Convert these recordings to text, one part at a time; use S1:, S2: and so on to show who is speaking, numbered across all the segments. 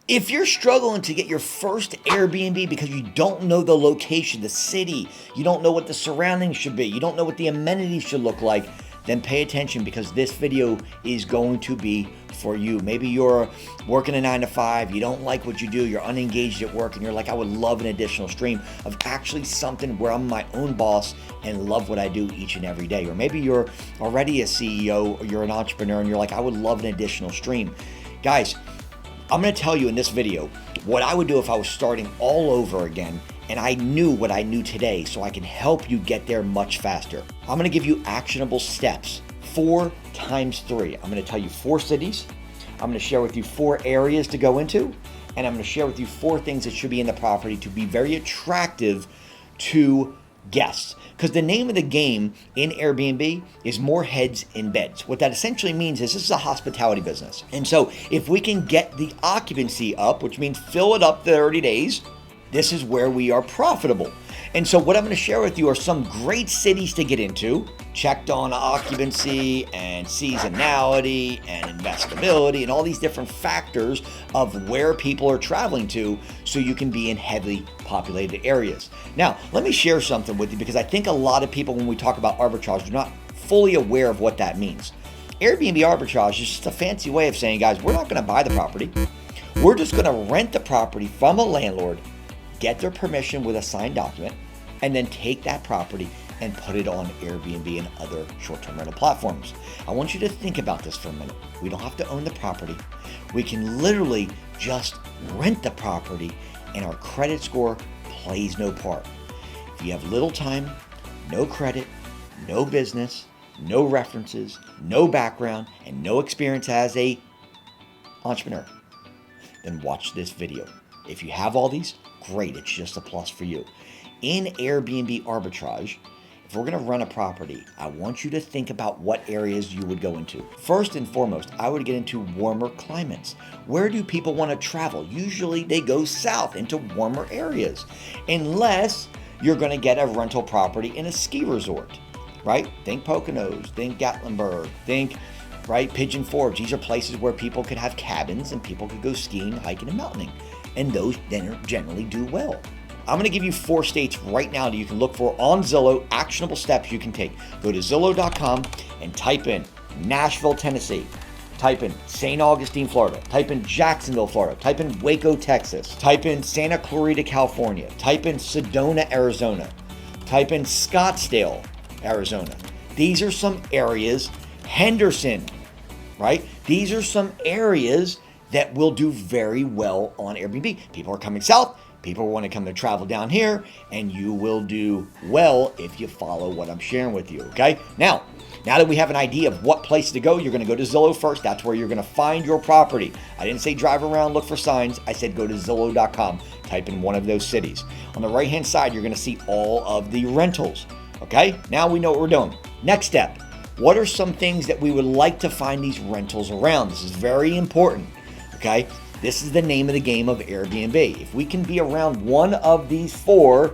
S1: If you're struggling to get your first Airbnb because you don't know the location, the city, you don't know what the surroundings should be, you don't know what the amenities should look like, then pay attention because this video is going to be for you. Maybe you're working a 9 to 5, you don't like what you do, you're unengaged at work, and you're like, I would love an additional stream of actually something where I'm my own boss and love what I do each and every day. Or maybe you're already a CEO or you're an entrepreneur and you're like, I would love an additional stream. Guys, I'm going to tell you in this video what I would do if I was starting all over again and I knew what I knew today so I can help you get there much faster. I'm going to give you actionable steps, 4 times 3. I'm going to tell you 4 cities. I'm going to share with you 4 areas to go into, and I'm going to share with you 4 things that should be in the property to be very attractive to guests. Because the name of the game in Airbnb is more heads in beds. What that essentially means is this is a hospitality business. And so if we can get the occupancy up, which means fill it up 30 days, this is where we are profitable. And so what I'm going to share with you are some great cities to get into, checked on occupancy and seasonality and investability and all these different factors of where people are traveling to so you can be in heavily populated areas. Now, let me share something with you because I think a lot of people, when we talk about arbitrage, are not fully aware of what that means. Airbnb arbitrage is just a fancy way of saying, guys, we're not going to buy the property. We're just going to rent the property from a landlord, get their permission with a signed document, and then take that property and put it on Airbnb and other short-term rental platforms. I want you to think about this for a minute. We don't have to own the property. We can literally just rent the property and our credit score plays no part. If you have little time, no credit, no business, no references, no background, and no experience as a entrepreneur, then watch this video. If you have all these, great, it's just a plus for you. In Airbnb arbitrage, if we're going to run a property, I want you to think about what areas you would go into. First and foremost, I would get into warmer climates. Where do people want to travel? Usually they go south into warmer areas, unless you're going to get a rental property in a ski resort, right? Think Poconos, think Gatlinburg, think Pigeon Forge. These are places where people could have cabins and people could go skiing, hiking, and mountaining. And those generally do well. I'm going to give you 4 states right now that you can look for on Zillow, actionable steps you can take. Go to Zillow.com and type in Nashville, Tennessee. Type in St. Augustine, Florida. Type in Jacksonville, Florida. Type in Waco, Texas. Type in Santa Clarita, California. Type in Sedona, Arizona. Type in Scottsdale, Arizona. These are some areas. Henderson, right? These are some areas that will do very well on Airbnb. People are coming south. People want to come to travel down here, and you will do well if you follow what I'm sharing with you, okay? Now that we have an idea of what place to go, you're going to go to Zillow first. That's where you're going to find your property. I didn't say drive around, look for signs. I said go to Zillow.com, type in one of those cities. On the right-hand side, you're going to see all of the rentals, okay? Now we know what we're doing. Next step, what are some things that we would like to find these rentals around? This is very important, okay? This is the name of the game of Airbnb. If we can be around one of these 4,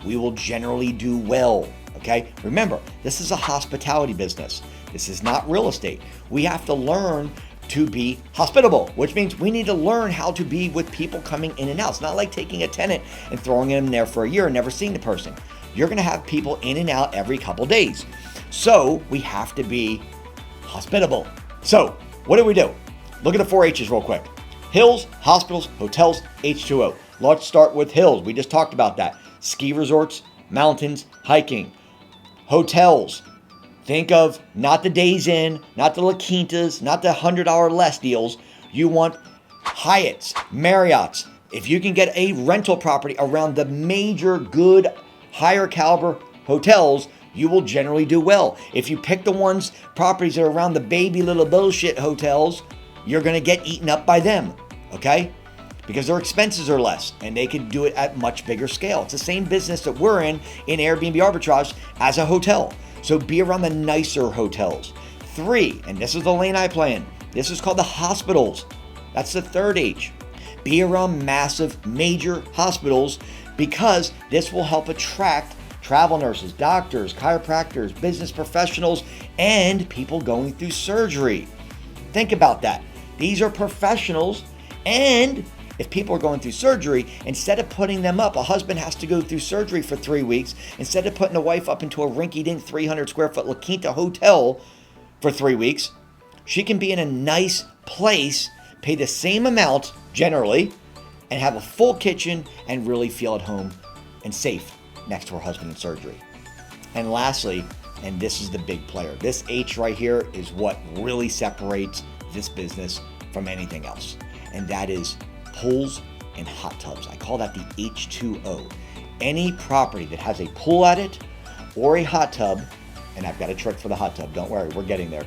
S1: we will generally do well, okay? Remember, this is a hospitality business. This is not real estate. We have to learn to be hospitable, which means we need to learn how to be with people coming in and out. It's not like taking a tenant and throwing them there for a year and never seeing the person. You're gonna have people in and out every couple days. So we have to be hospitable. So what do? Look at the 4 H's real quick. Hills, hospitals, hotels, H2O. Let's start with hills. We just talked about that. Ski resorts, mountains, hiking. Hotels. Think of not the Days Inn, not the La Quintas, not the $100 less deals. You want Hyatts, Marriotts. If you can get a rental property around the major, good, higher caliber hotels, you will generally do well. If you pick the properties that are around the baby little bullshit hotels, you're going to get eaten up by them, okay? Because their expenses are less and they can do it at much bigger scale. It's the same business that we're in Airbnb arbitrage as a hotel. So be around the nicer hotels. 3, and this is the lane I play in. This is called the hospitals. That's the 3rd H. Be around massive, major hospitals because this will help attract travel nurses, doctors, chiropractors, business professionals, and people going through surgery. Think about that. These are professionals, and if people are going through surgery, instead of putting them up, a husband has to go through surgery for 3 weeks. Instead of putting a wife up into a rinky-dink 300 square foot La Quinta hotel for 3 weeks, she can be in a nice place, pay the same amount generally, and have a full kitchen and really feel at home and safe next to her husband in surgery. And lastly, and this is the big player, this H right here is what really separates this business from anything else. And that is pools and hot tubs. I call that the H2O. Any property that has a pool at it or a hot tub, and I've got a trick for the hot tub, don't worry, we're getting there,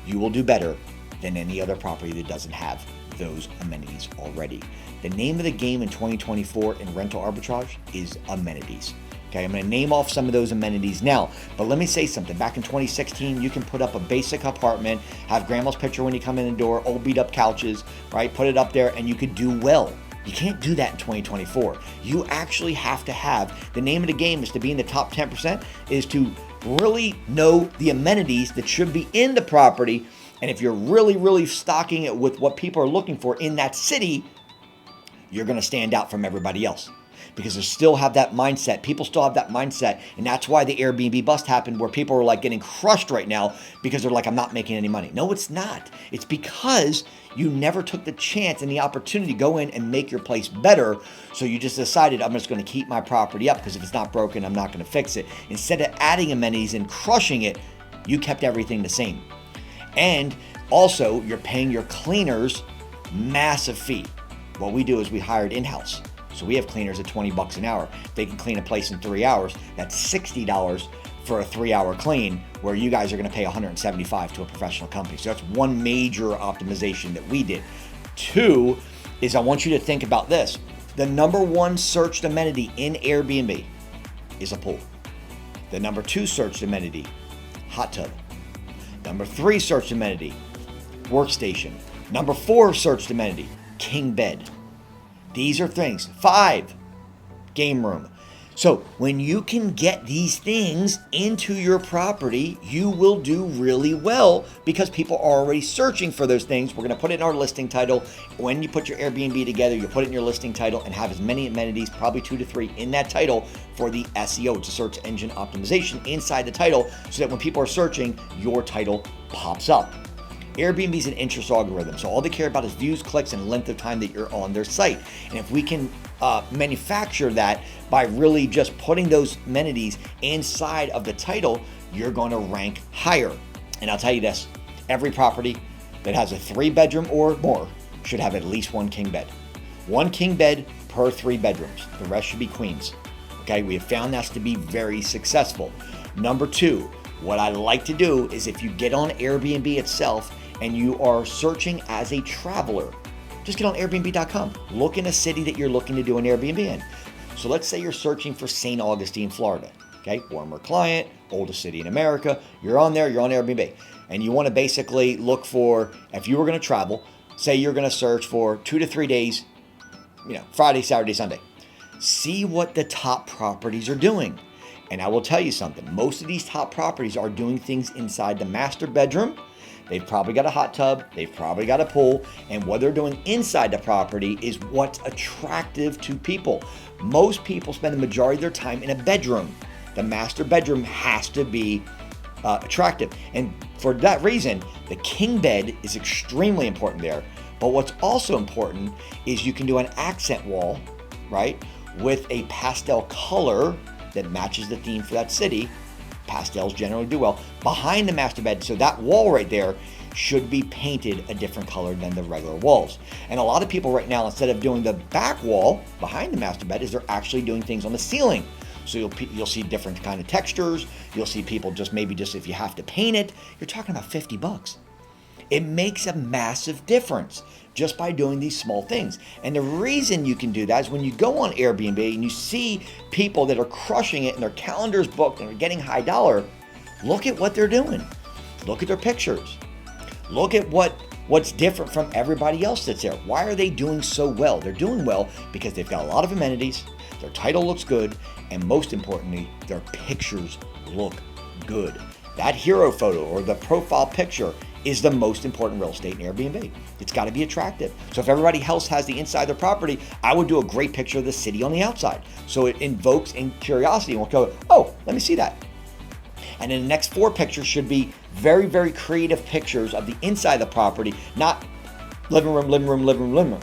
S1: you will do better than any other property that doesn't have those amenities already. The name of the game in 2024 in rental arbitrage is amenities. Okay, I'm going to name off some of those amenities now, but let me say something. Back in 2016, you can put up a basic apartment, have grandma's picture when you come in the door, old beat up couches, right? Put it up there and you could do well. You can't do that in 2024. You actually have to have, the name of the game is to be in the top 10%, is to really know the amenities that should be in the property. And if you're really stocking it with what people are looking for in that city, you're going to stand out from everybody else. Because they still have that mindset. People still have that mindset. And that's why the Airbnb bust happened, where people are like getting crushed right now because they're like, I'm not making any money. No, it's not. It's because you never took the chance and the opportunity to go in and make your place better. So you just decided, I'm just going to keep my property up because if it's not broken, I'm not going to fix it. Instead of adding amenities and crushing it, you kept everything the same. And also, you're paying your cleaners massive fee. What we do is we hired in-house. So we have cleaners at $20 an hour. They can clean a place in 3 hours. That's $60 for a 3-hour clean, where you guys are going to pay $175 to a professional company. So that's one major optimization that we did. 2 is, I want you to think about this. The number 1 searched amenity in Airbnb is a pool. The number 2 searched amenity, hot tub. Number 3 searched amenity, workstation. Number 4 searched amenity, king bed. These are things. 5, game room. So when you can get these things into your property, you will do really well because people are already searching for those things. We're going to put it in our listing title. When you put your Airbnb together, you put it in your listing title and have as many amenities, probably 2 to 3 in that title for the SEO. It's a search engine optimization inside the title so that when people are searching, your title pops up. Airbnb is an interest algorithm, so all they care about is views, clicks, and length of time that you're on their site. And if we can manufacture that by really just putting those amenities inside of the title, you're going to rank higher. And I'll tell you this, every property that has a 3-bedroom or more should have at least 1 king bed. 1 king bed per 3 bedrooms. The rest should be queens. Okay, we have found that to be very successful. Number 2, what I like to do is if you get on Airbnb itself and you are searching as a traveler, just get on Airbnb.com. Look in a city that you're looking to do an Airbnb in. So let's say you're searching for St. Augustine, Florida. Okay, warmer climate, oldest city in America. You're on there, you're on Airbnb. And you want to basically look for, if you were going to travel, say you're going to search for 2 to 3 days, Friday, Saturday, Sunday. See what the top properties are doing. And I will tell you something, most of these top properties are doing things inside the master bedroom. They've probably got a hot tub, they've probably got a pool, and what they're doing inside the property is what's attractive to people. Most people spend the majority of their time in a bedroom. The master bedroom has to be attractive. And for that reason, the king bed is extremely important there. But what's also important is you can do an accent wall, right, with a pastel color that matches the theme for that city. Pastels generally do well behind the master bed. So that wall right there should be painted a different color than the regular walls. And a lot of people right now, instead of doing the back wall behind the master bed, is they're actually doing things on the ceiling. So you'll see different kind of textures. You'll see people just if you have to paint it, you're talking about $50. It makes a massive difference just by doing these small things. And the reason you can do that is when you go on Airbnb and you see people that are crushing it and their calendar's booked and they're getting high dollar, look at what they're doing. Look at their pictures. Look at what's different from everybody else that's there. Why are they doing so well? They're doing well because they've got a lot of amenities, their title looks good, and most importantly, their pictures look good. That hero photo or the profile picture is the most important real estate in Airbnb. It's got to be attractive. So if everybody else has the inside of their property, I would do a great picture of the city on the outside. So it invokes in curiosity and we'll go, oh, let me see that. And then the next 4 pictures should be very, very creative pictures of the inside of the property, not living room, living room, living room, living room.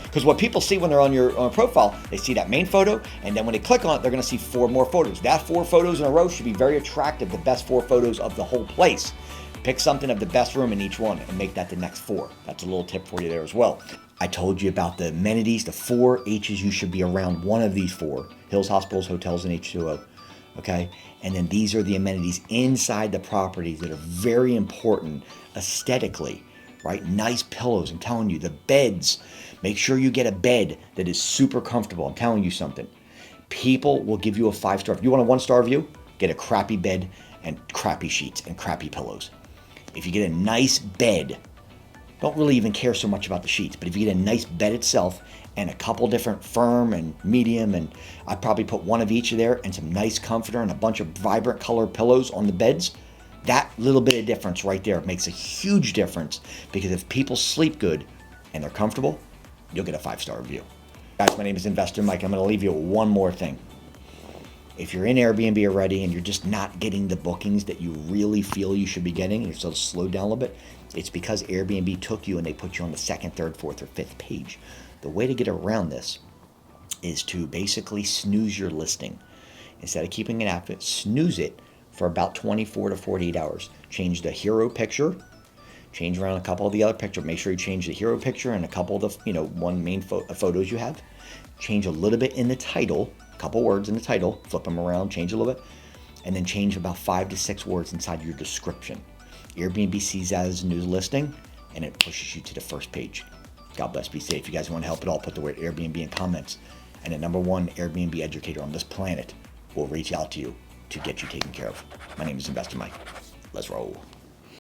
S1: Because what people see when they're on your profile, they see that main photo, and then when they click on it, they're going to see 4 more photos. That 4 photos in a row should be very attractive, the best 4 photos of the whole place. Pick something of the best room in each one and make that the next 4. That's a little tip for you there as well. I told you about the amenities, the 4 H's you should be around one of these 4. Hills, hospitals, hotels, and H2O. Okay? And then these are the amenities inside the properties that are very important aesthetically, right? Nice pillows. I'm telling you, the beds. Make sure you get a bed that is super comfortable. I'm telling you something. People will give you a 5-star. If you want a 1-star review, get a crappy bed and crappy sheets and crappy pillows. If you get a nice bed, don't really even care so much about the sheets, but if you get a nice bed itself and a couple different firm and medium, and I'd probably put one of each of there and some nice comforter and a bunch of vibrant color pillows on the beds, that little bit of difference right there makes a huge difference, because if people sleep good and they're comfortable, you'll get a 5-star review. Guys, my name is Investor Mike. I'm going to leave you with one more thing. If you're in Airbnb already and you're just not getting the bookings that you really feel you should be getting, you're still slowed down a little bit, it's because Airbnb took you and they put you on the 2nd, 3rd, 4th, or 5th page. The way to get around this is to basically snooze your listing. Instead of keeping it active, snooze it for about 24 to 48 hours. Change the hero picture, change around a couple of the other pictures. Make sure you change the hero picture and a couple of the, one main photos you have. Change a little bit in the title, a couple words in the title, flip them around, change a little bit, and then change about 5 to 6 words inside your description. Airbnb sees that as a new listing and it pushes you to the first page. God bless, be safe. If you guys want to help at all, put the word Airbnb in comments. And the #1 Airbnb educator on this planet will reach out to you to get you taken care of. My name is Investor Mike. Let's roll.